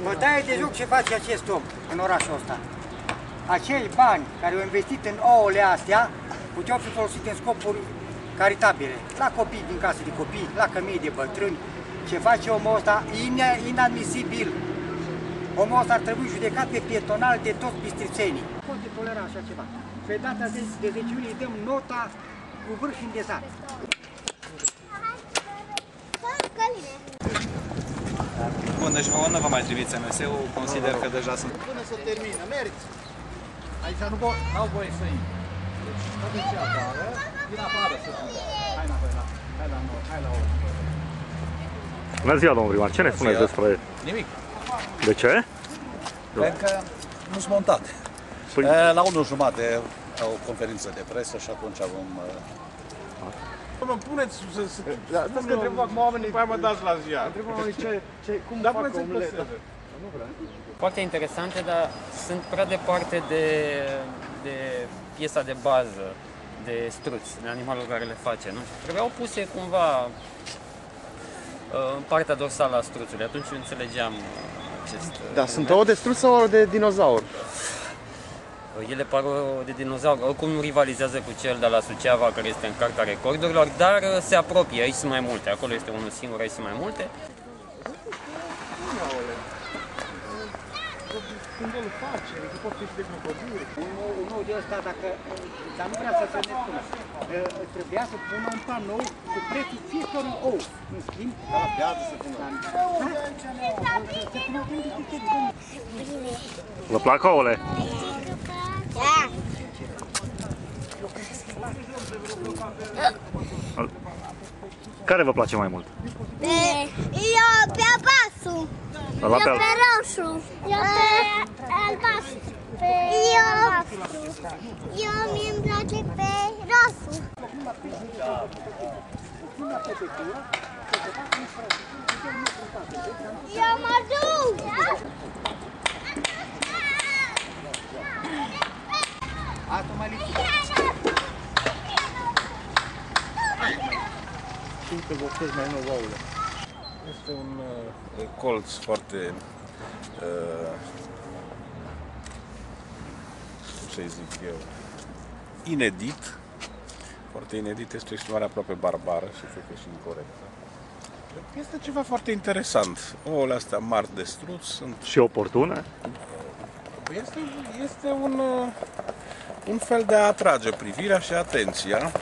Bătaie de joc ce face acest om în orașul ăsta. Acei bani care au investit în ouăle astea puteau fi folosite în scopuri caritabile, la copii din case de copii, la cămii de bătrâni. Ce face omul ăsta inadmisibil. Omul ăsta ar trebui judecat pe pietonal de toți bistrițenii. Nu poate tolera așa ceva. Pe data de 10 iulie îi dăm nota cu vârf îndezat. Bun, deci vouă nu vă mai trimiți SMS-ul, consider că deja sunt... Până să termină, mergi! Aici n-au voie să intri. Deci, toate ce afară, din afară să fie. Hai înapoi, hai la om. Bună ziua, domnul primar, ce ne spuneți despre... Nimic. De ce? Cred că nu sunt montate. La 1:30 o conferință de presă și atunci vom... Mă puneți să... Dați că întreb acum oamenii, după aia mă dați la ziar. Întreb oamenii cum fac omleta. Foarte interesante, dar sunt prea departe de piesa de bază de struț, de animalul care le face. Nu? Trebuiau puse cumva în partea dorsală a struțului, atunci înțelegeam acest... Da, sunt ouă de struț sau de dinozaur? Ele par de dinozaur, oricum nu rivalizează cu cel de la Suceava, care este în cartea recordurilor, dar se apropie, aici sunt mai multe, acolo este unul singur, aici sunt mai multe. Când el face, că pot fi și de crocodil. Un ou de ăsta, dar nu vrea să se ne spună, trebuia să pună un panou cu prețul fiecărui ou. În schimb, Ca la piață să pună. Vă plac ouăle? Da. Care vă place mai mult? Eu pe albastru. Eu pe roșu. Eu pe albastru. Eu mi-mi place pe roșu. Eu mă duc! asta mai lipsit. Știu că vopsesc mai nou ouăle. Este un colț foarte, cum să-i zic eu, inedit. Foarte inedit, este o exprimare aproape barbară și cred că și incorectă. Este ceva foarte interesant. Ouăle astea mari de struț sunt... Și oportune? Este un fel de a atrage privirea și atenția